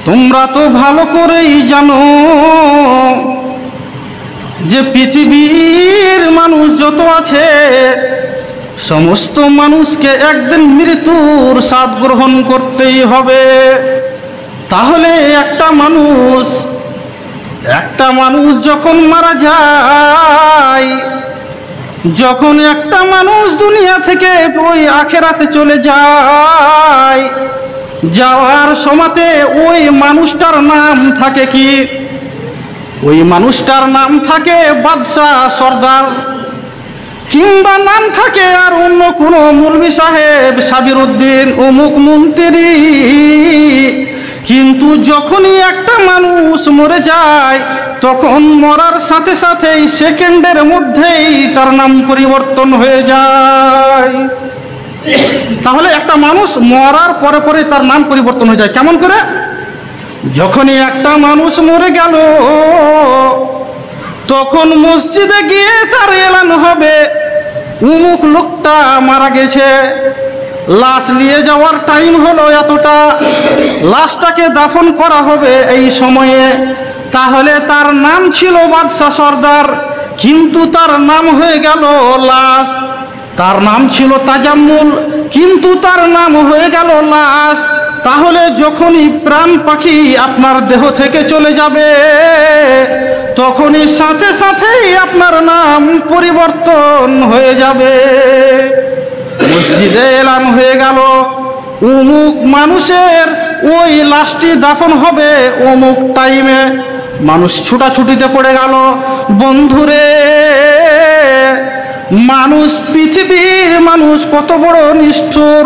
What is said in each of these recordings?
তোমরা তো ভালো করেই জানো যে পৃথিবীর মানুষ যত আছে সমস্ত মানুষকে একদিন মৃত্যুর স্বাদ গ্রহণ করতেই হবে। তাহলে একটা মানুষ যখন মারা যায়, যখন একটা মানুষ দুনিয়া থেকে ওই আখেরাতে চলে যায়, যাওয়ার সময়তে ওই মানুষটার নাম থাকে কি? ওই মানুষটার নাম থাকে বাদশাহ, সর্দার, কিংবা নাম থাকে আর অন্য কোনো মৌলভী সাহেব, সাবির উদ্দিন, অমুক মন্ত্রী। কিন্তু যখনই একটা মানুষ মরে যায় তখন মরার সাথে সাথেই সেকেন্ডের মধ্যেই তার নাম পরিবর্তন হয়ে যায়। তাহলে একটা মানুষ মরার পরে পরে তার নাম পরিবর্তন হয়ে যায়। কেমন করে? যখনই একটা মানুষ মরে গেল তখন মসজিদে গিয়ে তার এলান হবে অমুক লোকটা মারা গেছে, লাশ নিয়ে যাওয়ার টাইম হলো এতটা, লাশটাকে দাফন করা হবে এই সময়ে। তাহলে তার নাম ছিল বাদশাহ, সর্দার, কিন্তু তার নাম হয়ে গেল লাশ। তার নাম ছিল তাজাম্মুল, কিন্তু তার নাম হয়ে গেল লাশ। তাহলে যখনই প্রাণ পাখি আপনার দেহ থেকে চলে যাবে তখনই সাথে সাথেই আপনার নাম পরিবর্তন হয়ে যাবে। মসজিদে এলান হয়ে গেল অমুক মানুষের ওই লাশটি দাফন হবে অমুক টাইমে। মানুষ ছুটাছুটিতে পড়ে গেল। বন্ধুরে, মানুষ, পৃথিবীর মানুষ কত বড় নিষ্ঠুর!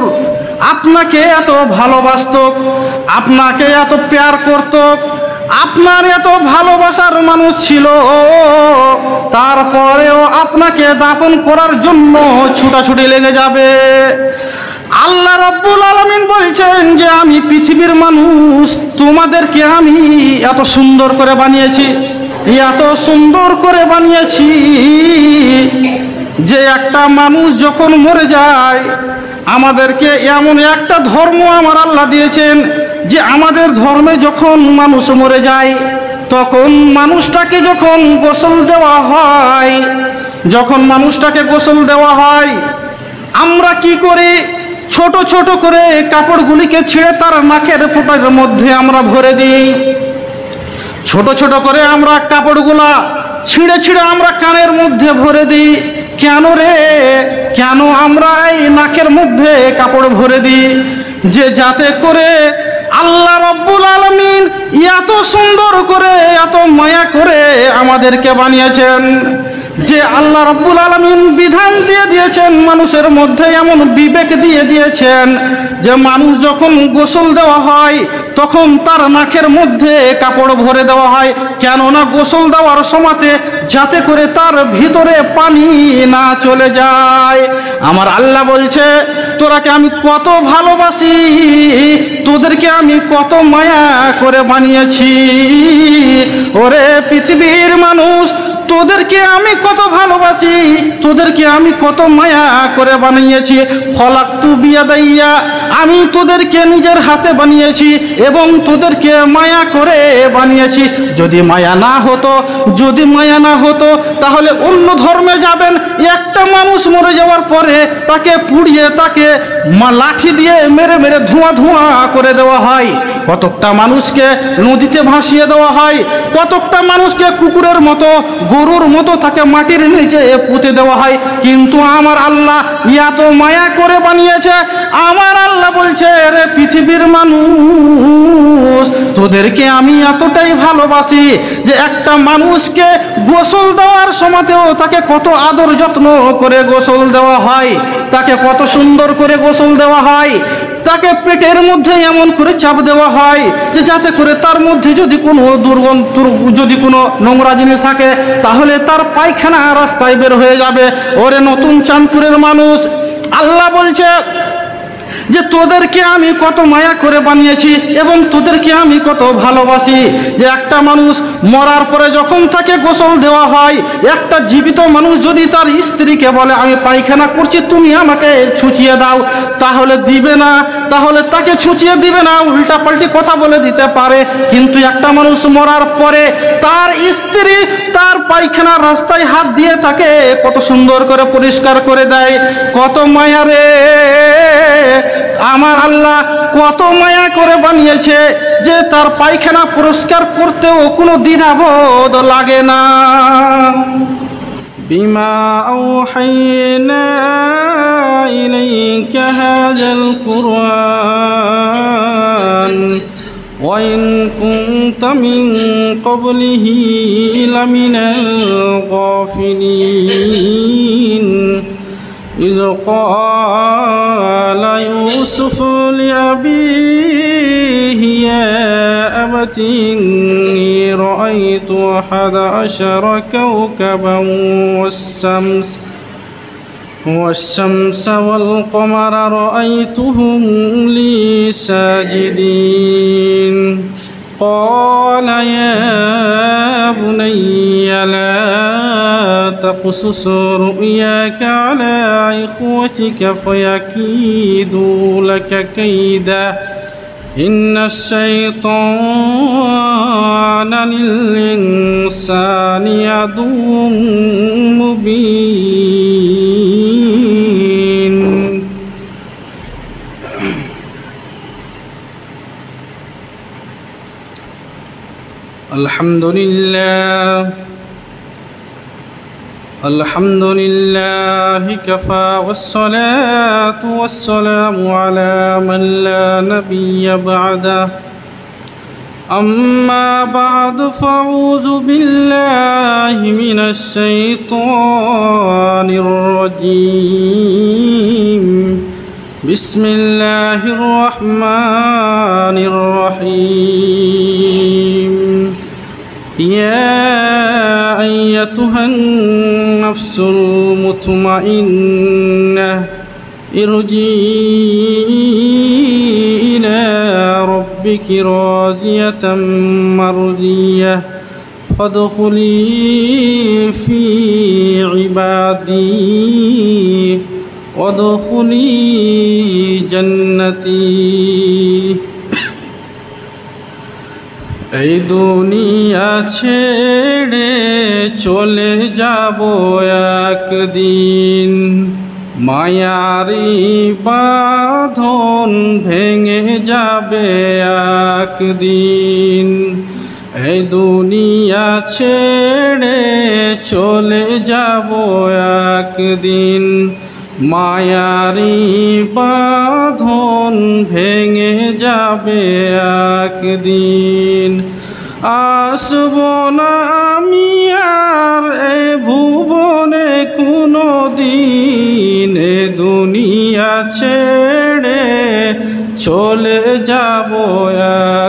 আপনাকে এত ভালোবাসত, আপনাকে এত প্যার করত, আপনার এত ভালোবাসার মানুষ ছিল, তারপরেও আপনাকে দাফন করার জন্য ছুটাছুটি লেগে যাবে। আল্লাহ রাব্বুল আলামিন বলছেন যে আমি পৃথিবীর মানুষ, তোমাদেরকে আমি এত সুন্দর করে বানিয়েছি, এত সুন্দর করে বানিয়েছি যে একটা মানুষ যখন মরে যায়, আমাদেরকে এমন একটা ধর্ম আমার আল্লাহ দিয়েছেন যে আমাদের ধর্মে যখন মানুষ মরে যায় তখন মানুষটাকে যখন গোসল দেওয়া হয়, যখন মানুষটাকে গোসল দেওয়া হয়, আমরা কি করি? ছোট ছোট করে কাপড়গুলিকে ছিঁড়ে তার নাকের ফোঁটার মধ্যে আমরা ভরে দিই। ছোট ছোট করে আমরা কাপড়গুলা ছিঁড়ে ছিঁড়ে আমরা কানের মধ্যে ভরে দিই। কেন রে? কেন আমরা এই নাকের মধ্যে কাপড় ভরে দিই? যে যাতে করে আল্লাহ রাব্বুল আলামিন এত সুন্দর করে, এত মায়া করে আমাদেরকে বানিয়েছেন, যে আল্লাহ রাব্বুল আলামিন বিধান দিয়ে দিয়েছেন, মানুষের মধ্যে এমন বিবেক দিয়ে দিয়েছেন যে মানুষ যখন গোসল দেওয়া হয় তখন তার নাকের মধ্যে কাপড় ভরে দেওয়া হয়। কেননা গোসল দেওয়ার সময়তে যাতে করে তার ভিতরে পানি না চলে যায়। আমার আল্লাহ বলছে, তোরাকে আমি কত ভালোবাসি, তোদেরকে আমি কত মায়া করে বানিয়েছি। ওরে পৃথিবীর মানুষ, তোদেরকে আমি কত ভালোবাসি, তোদেরকে আমি কত মায়া করে বানিয়েছি। খলাকতু বিয়াদাইয়া, আমি তোদেরকে নিজের হাতে বানিয়েছি এবং তোদেরকে মায়া করে বানিয়েছি। যদি মায়া না হতো, যদি মায়া না হতো তাহলে অন্য ধর্মে যাবেন, একটা মানুষ মরে যাওয়ার পরে তাকে পুড়িয়ে, তাকে লাঠি দিয়ে মেরে মেরে ধোঁয়া ধোঁয়া করে দেওয়া হয়। কতকটা মানুষকে নদীতে ভাসিয়ে দেওয়া হয়, কতকটা মানুষকে কুকুরের মতো, গরুর মতো তাকে মাটির নিচে পুঁতে দেওয়া হয়। কিন্তু আমার আল্লাহ এত মায়া করে বানিয়েছে। আমার আল্লাহ বলছে, রে পৃথিবীর মানুষ, তোদেরকে আমি এতটাই ভালোবাসি যে একটা মানুষকে গোসল দেওয়ার সময়তেও তাকে কত আদর যত্ন করে গোসল দেওয়া হয়, তাকে কত সুন্দর করে গোসল দেওয়া হয়, তাকে পেটের মধ্যে এমন করে চাপ দেওয়া হয় যে যাতে করে তার মধ্যে যদি কোনো দুর্গন্ধ, যদি কোনো নোংরা জিনিস থাকে তাহলে তার পায়খানা রাস্তায় বের হয়ে যাবে। ওরে নতুন চাঁদপুরের মানুষ, আল্লাহ বলছে যে তোদেরকে আমি কত মায়া করে বানিয়েছি এবং তোদেরকে আমি কত ভালোবাসি। যে একটা মানুষ মরার পরে যখন তাকে গোসল দেওয়া হয়, একটা জীবিত মানুষ যদি তার স্ত্রীকে বলে আমি পায়খানা করছি, তুমি আমাকে ছুঁচিয়ে দাও, তাহলে দিবে না। তাহলে তাকে ছুঁচিয়ে দিবে না, উল্টা পাল্টি কথা বলে দিতে পারে। কিন্তু একটা মানুষ মরার পরে তার স্ত্রী তার পায়খানার রাস্তায় হাত দিয়ে তাকে কত সুন্দর করে পরিষ্কার করে দেয়। কত মায়া রে, আমার আল্লাহ কত মায়া করে বানিয়েছে যে তার পায়খানা পরিষ্কার করতেও কোনো দ্বিধাবোধ লাগে না। বিমা আওহাইনা ইলাইকা হাযাল কুরআন ওয়া ইন কুনতা মিন ক্বাবলিহি লামিনাল গাফিলিন إذ قال يوسف لأبيه يا أبت إني رأيت 11 كوكبا والشمس والقمر رأيتهم لي ساجدين قال يا بني لا تقصص رؤياك على إخوتك فيكيدوا لك كيدا إن الشيطان للإنسان عدو مبين الحمد لله كفى والصلاة والسلام على من لا نبي بعده أما بعد فأعوذ بالله من الشيطان الرجيم بسم الله الرحمن الرحيم يا أيتها النفس المطمئنة ارجعي إلى ربك راضية مرضية فادخلي في عبادي وادخلي جنتي এই দুনিয়া ছেড়ে চলে যাব একদিন, মায়ারি বাঁধন ভেঙে যাবে একদিন। এই দুনিয়া ছেড়ে চলে যাব একদিন, মায়ারি বাঁধন ভেঙে যাবে একদিন। আসব না আমি আর এ ভুবনে কোনো দিন, এ দুনিয়া ছেড়ে চলে যাব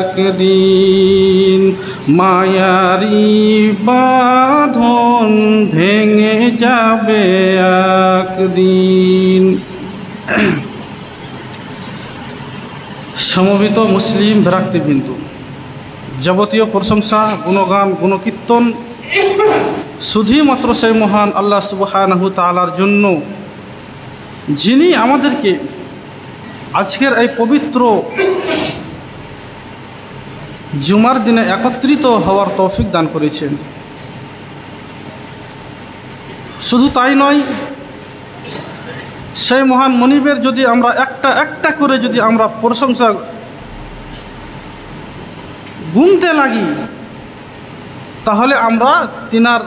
একদিন, মায়ারি বাঁধন ভেঙে যাবে একদিন। সমবেত মুসলিম ভ্রাতৃবৃন্দ, যাবতীয় প্রশংসা, গুণগান, গুণকীর্তন শুধুমাত্র সেই মহান আল্লাহ সুবহানাহু তাআলার জন্য, যিনি আমাদেরকে আজকের এই পবিত্র জুমার দিনে একত্রিত হওয়ার তৌফিক দান করেছেন। শুধু তাই নয়, সেই মহান মনিবের যদি আমরা একটা একটা করে যদি আমরা প্রশংসা গুনতে লাগি, তাহলে আমরা তিনার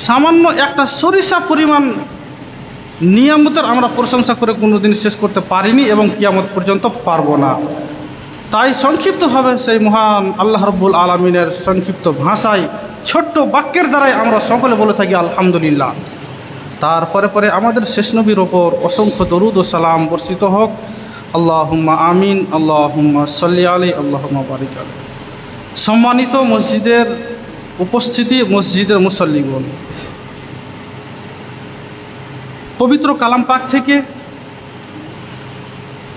সামান্য একটা সরিষা পরিমাণ নিয়ামতের আমরা প্রশংসা করে কোনোদিন শেষ করতে পারিনি এবং কিয়ামত পর্যন্ত পারবো না। তাই সংক্ষিপ্তভাবে সেই মহান আল্লাহ রাব্বুল আলামিনের সংক্ষিপ্ত ভাষায় ছোট্ট বাক্যের দ্বারাই আমরা সকলে বলে থাকি আলহামদুলিল্লাহ। তারপরে পরে আমাদের শেষ নবীর ওপর অসংখ্য দরুদ ও সালাম বর্ষিত হোক। আল্লাহুম্মা আমিন, আল্লাহুম্মা সাল্লি আলাইহি, আল্লাহুম্মা বারিক আলাইহি। সম্মানিত মসজিদের উপস্থিতি, মসজিদের মুসল্লিগণ, পবিত্র কালাম পাক থেকে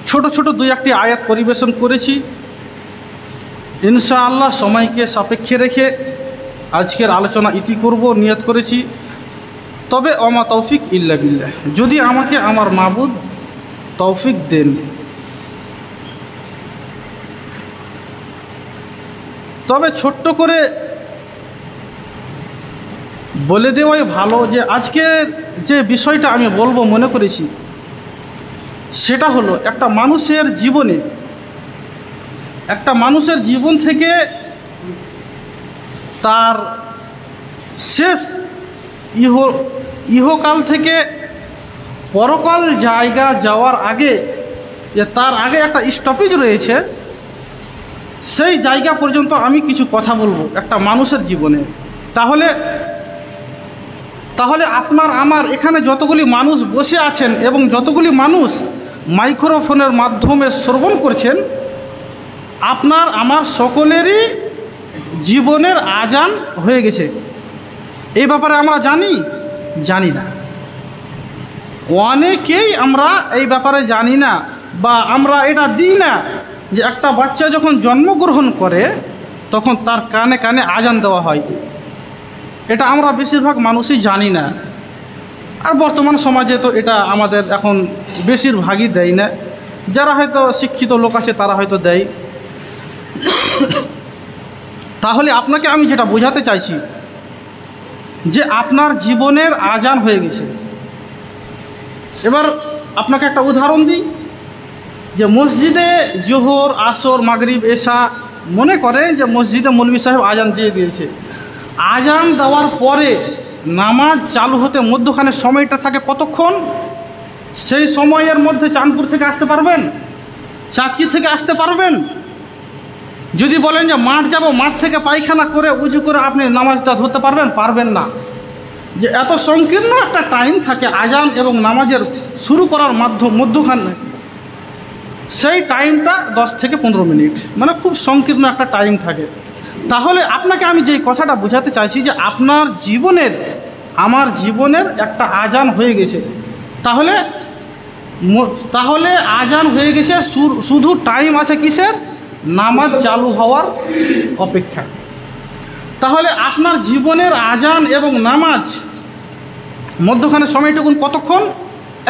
ছোট ছোট দুই একটি আয়াত পরিবেশন করেছি। ইনশাআল্লাহ সময়কে সাপেক্ষে রেখে আজকের আলোচনা ইতি করব নিয়ত করেছি। তবে ওমা তৌফিক ইল্লা বিল্লাহ, যদি আমাকে আমার মাবুদ তৌফিক দেন। তবে ছোট্ট করে বলে দেওয়াই ভালো যে আজকে যে বিষয়টা আমি বলবো মনে করেছি সেটা হলো একটা মানুষের জীবন থেকে তার শেষ ইহকাল থেকে পরকাল জায়গা যাওয়ার আগে যে তার আগে একটা স্টপেজ রয়েছে, সেই জায়গা পর্যন্ত আমি কিছু কথা বলবো একটা মানুষের জীবনে। তাহলে আপনার আমার এখানে যতগুলি মানুষ বসে আছেন এবং যতগুলি মানুষ মাইক্রোফোনের মাধ্যমে শ্রবণ করছেন, আপনার আমার সকলেরই জীবনের আজান হয়ে গেছে। এই ব্যাপারে আমরা জানি না। অনেকেই আমরা এই ব্যাপারে জানি না বা আমরা এটা দিই না যে একটা বাচ্চা যখন জন্মগ্রহণ করে তখন তার কানে কানে আজান দেওয়া হয়। এটা আমরা বেশিরভাগ মানুষই জানি না। আর বর্তমান সমাজে তো এটা আমাদের এখন বেশিরভাগই দেয় না। যারা হয়তো শিক্ষিত লোক আছে তারা হয়তো দেয়। তাহলে আপনাকে আমি যেটা বোঝাতে চাইছি যে আপনার জীবনের আজান হয়ে গেছে। এবার আপনাকে একটা উদাহরণ দিই যে মসজিদে জোহর, আসর, মাগরিব, এশা, মনে করেন যে মসজিদে মৌলভী সাহেব আজান দিয়ে দিয়েছে। আজান দেওয়ার পরে নামাজ চালু হতে মধ্যখানে সময়টা থাকে কতক্ষণ? সেই সময়ের মধ্যে চাঁদপুর থেকে আসতে পারবেন? চাঁচকি থেকে আসতে পারবেন? যদি বলেন যে মাঠ যাব, মাঠ থেকে পায়খানা করে উজু করে আপনি নামাজটা ধরতে পারবেন না। যে এত সংকীর্ণ একটা টাইম থাকে আজান এবং নামাজের শুরু করার মধ্যখানে, সেই টাইমটা 10 থেকে 15 মিনিট, মানে খুব সংকীর্ণ একটা টাইম থাকে। তাহলে আপনাকে আমি যেই কথাটা বোঝাতে চাইছি যে আপনার জীবনের আমার জীবনের একটা আজান হয়ে গেছে। তাহলে আজান হয়ে গেছে, শুধু টাইম আছে কিসের? নামাজ চালু হওয়ার অপেক্ষা। তাহলে আপনার জীবনের আজান এবং নামাজ মধ্যখানে সময়টুকুন কতক্ষণ?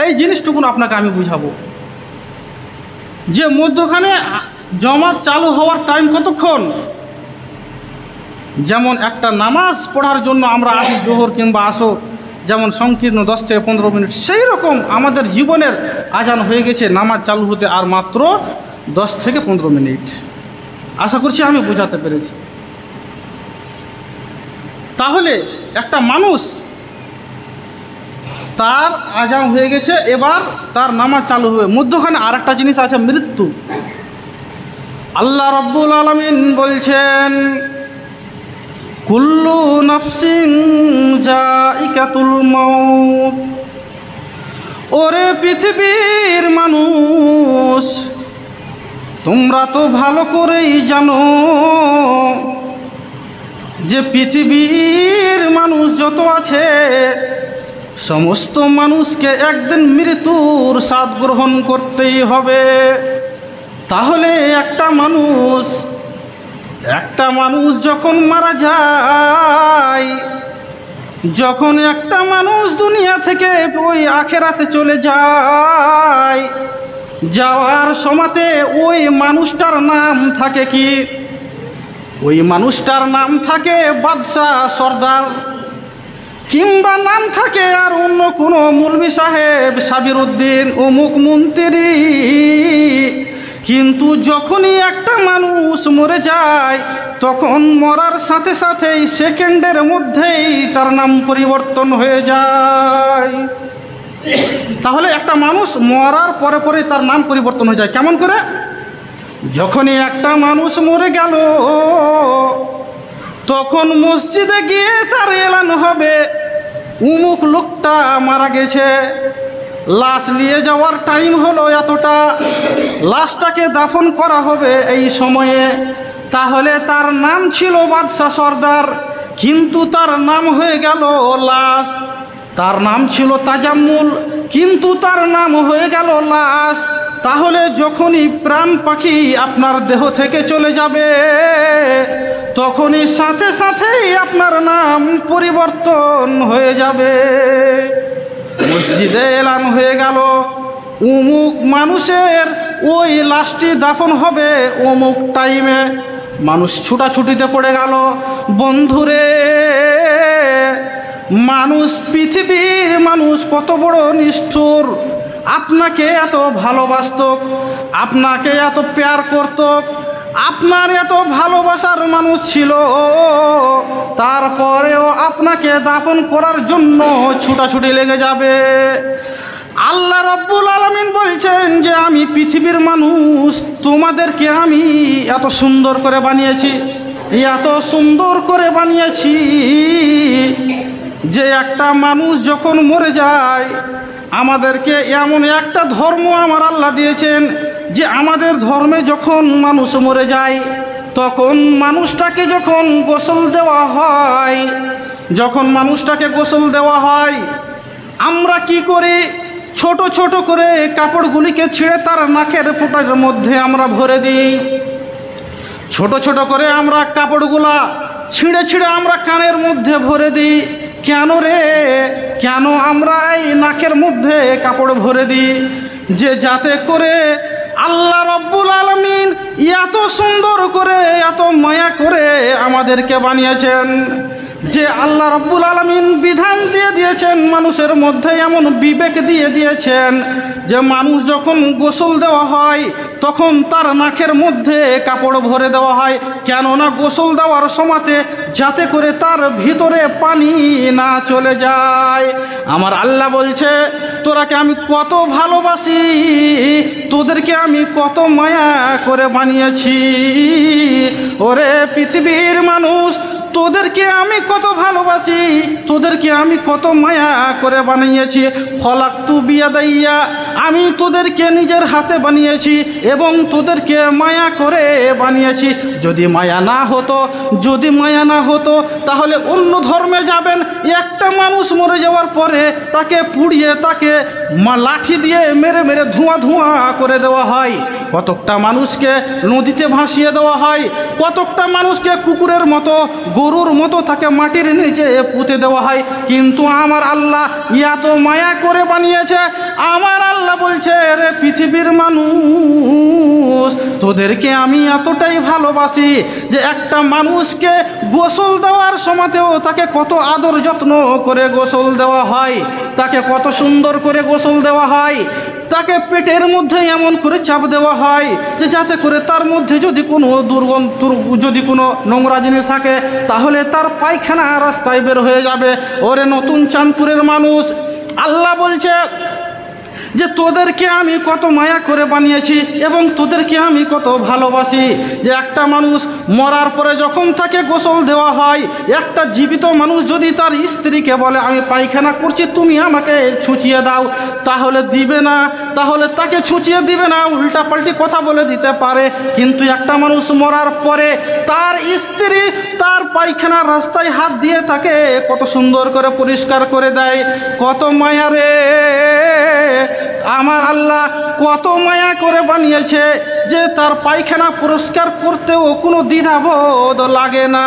এই জিনিসটুকুন আপনাকে আমি বুঝাবো যে মধ্যখানে জমাত চালু হওয়ার টাইম কতক্ষণ। যেমন একটা নামাজ পড়ার জন্য আমরা আসি জোহর কিংবা আসর, যেমন সংকীর্ণ 10 থেকে 15 মিনিট, সেই রকম আমাদের জীবনের আজান হয়ে গেছে নামাজ চালু হতে আর মাত্র 10 থেকে 15 মিনিট। আশা করছি আমি বোঝাতে পেরেছি। তাহলে একটা মানুষ তার আজান হয়ে গেছে, এবার তার নামাজ চালু হবে, মধ্যখানে আর একটা জিনিস আছে, মৃত্যু। আল্লাহ রাব্বুল আলামিন বলছেন কুল্লু নাফসিন যায়িকাতুল মাউত। ওরে পৃথিবীর মানুষ, তোমরা তো ভালো করেই জানো যে পৃথিবীর মানুষ যত আছে সমস্ত মানুষকে একদিন মৃত্যুর স্বাদ গ্রহণ করতেই হবে। তাহলে একটা মানুষ যখন মারা যায়, যখন একটা মানুষ দুনিয়া থেকে ওই আখেরাতে চলে যায়, যাওয়ার সময়তে ওই মানুষটার নাম থাকে কি? ওই মানুষটার নাম থাকে বাদশাহ, সর্দার, কিংবা নাম থাকে আর অন্য কোনো মৌলভী সাহেব, সাবির উদ্দিন, অমুক মন্ত্রী। কিন্তু যখনই একটা মানুষ মরে যায় তখন মরার সাথে সাথেই সেকেন্ডের মধ্যেই তার নাম পরিবর্তন হয়ে যায়। তাহলে একটা মানুষ মরার পরে পরে তার নাম পরিবর্তন হয়ে যায়। কেমন করে? যখনই একটা মানুষ মরে গেল তখন মসজিদে গিয়ে তার এলান হবে উমুক লোকটা মারা গেছে, লাশ নিয়ে যাওয়ার টাইম হলো এতটা, লাশটাকে দাফন করা হবে এই সময়ে। তাহলে তার নাম ছিল বাদশাহ, সর্দার, কিন্তু তার নাম হয়ে গেল লাশ। তার নাম ছিল তাজাম্মুল, কিন্তু তার নাম হয়ে গেল লাশ। তাহলে যখনই প্রাণ পাখি আপনার দেহ থেকে চলে যাবে তখনই সাথে সাথেই আপনার নাম পরিবর্তন হয়ে যাবে। মসজিদে এলান হয়ে গেল অমুক মানুষের ওই লাশটি দাফন হবে অমুক টাইমে। মানুষ ছুটাছুটিতে পড়ে গেল। বন্ধুরে, মানুষ, পৃথিবীর মানুষ কত বড় নিষ্ঠুর! আপনাকে এত ভালোবাসত, আপনাকে এত প্যার করত, আপনার এত ভালোবাসার মানুষ ছিল, তারপরেও আপনাকে দাফন করার জন্য ছুটাছুটি লেগে যাবে। আল্লাহ রাব্বুল আলামিন বলছেন যে আমি পৃথিবীর মানুষ, তোমাদেরকে আমি এত সুন্দর করে বানিয়েছি, এত সুন্দর করে বানিয়েছি যে একটা মানুষ যখন মরে যায়, আমাদেরকে এমন একটা ধর্ম আমার আল্লাহ দিয়েছেন যে আমাদের ধর্মে যখন মানুষ মরে যায় তখন মানুষটাকে যখন গোসল দেওয়া হয়, যখন মানুষটাকে গোসল দেওয়া হয়, আমরা কি করি? ছোট ছোট করে কাপড়গুলিকে ছিঁড়ে তার নাকের ফোঁটার মধ্যে আমরা ভরে দিই। ছোট ছোট করে আমরা কাপড়গুলা ছিঁড়ে ছিঁড়ে আমরা কানের মধ্যে ভরে দিই। কেন রে? কেন আমরা এই নাকের মধ্যে কাপড় ভরে দিই? যে যাতে করে আল্লাহ রাব্বুল আলামিন এত সুন্দর করে, এত মায়া করে আমাদেরকে বানিয়েছেন, যে আল্লাহ রাব্বুল আলামিন বিধান দিয়ে দিয়েছেন, মানুষের মধ্যে এমন বিবেক দিয়ে দিয়েছেন যে মানুষ যখন গোসল দেওয়া হয় তখন তার নাকের মধ্যে কাপড় ভরে দেওয়া হয়। কেননা গোসল দেওয়ার সময়তে যাতে করে তার ভিতরে পানি না চলে যায়। আমার আল্লাহ বলছে, তোরাকে আমি কত ভালোবাসি, তোদেরকে আমি কত মায়া করে বানিয়েছি। ওরে পৃথিবীর মানুষ, তোদেরকে আমি কত ভালোবাসি, তোদেরকে আমি কত মায়া করে বানিয়েছি। খলাকতু বিয়াদাইয়া, আমি তোদেরকে নিজের হাতে বানিয়েছি এবং তোদেরকে মায়া করে বানিয়েছি। যদি মায়া না হতো, যদি মায়া না হতো তাহলে অন্য ধর্মে যাবেন, একটা মানুষ মরে যাওয়ার পরে তাকে পুড়িয়ে, তাকে লাঠি দিয়ে মেরে মেরে ধোঁয়া ধোঁয়া করে দেওয়া হয়। কতকটা মানুষকে নদীতে ভাসিয়ে দেওয়া হয়, কতকটা মানুষকে কুকুরের মতো, গরুর মতো তাকে মাটির নিচে পুঁতে দেওয়া হয়। কিন্তু আমার আল্লাহ এত মায়া করে বানিয়েছে। আমার আল্লাহ বলছে, রে পৃথিবীর মানুষ, তোদেরকে আমি এতটাই ভালোবাসি যে একটা মানুষকে গোসল দেওয়ার সময়তেও তাকে কত আদর যত্ন করে গোসল দেওয়া হয়, তাকে কত সুন্দর করে গোসল দেওয়া হয়, তাকে পেটের মধ্যে এমন করে চাপ দেওয়া হয় যে যাতে করে তার মধ্যে যদি কোনো যদি কোনো নোংরা জিনিস থাকে তাহলে তার পায়খানা রাস্তায় বের হয়ে যাবে। ওরে নতুন চাঁদপুরের মানুষ, আল্লাহ বলছে যে তোদেরকে আমি কত মায়া করে বানিয়েছি এবং তোদেরকে আমি কত ভালোবাসি। যে একটা মানুষ মরার পরে যখন তাকে গোসল দেওয়া হয়, একটা জীবিত মানুষ যদি তার স্ত্রীকে বলে আমি পায়খানা করছি, তুমি আমাকে ছুঁচিয়ে দাও, তাহলে দিবে না, তাহলে তাকে ছুঁচিয়ে দিবে না, উল্টাপাল্টি কথা বলে দিতে পারে। কিন্তু একটা মানুষ মরার পরে তার স্ত্রী তার পায়খানার রাস্তায় হাত দিয়ে তাকে কত সুন্দর করে পরিষ্কার করে দেয়। কত মায়া রে! আমার আল্লাহ কত মায়া করে বানিয়েছে যে তার পায়খানা পরিষ্কার করতেও কোনো দ্বিধাবোধ লাগে না।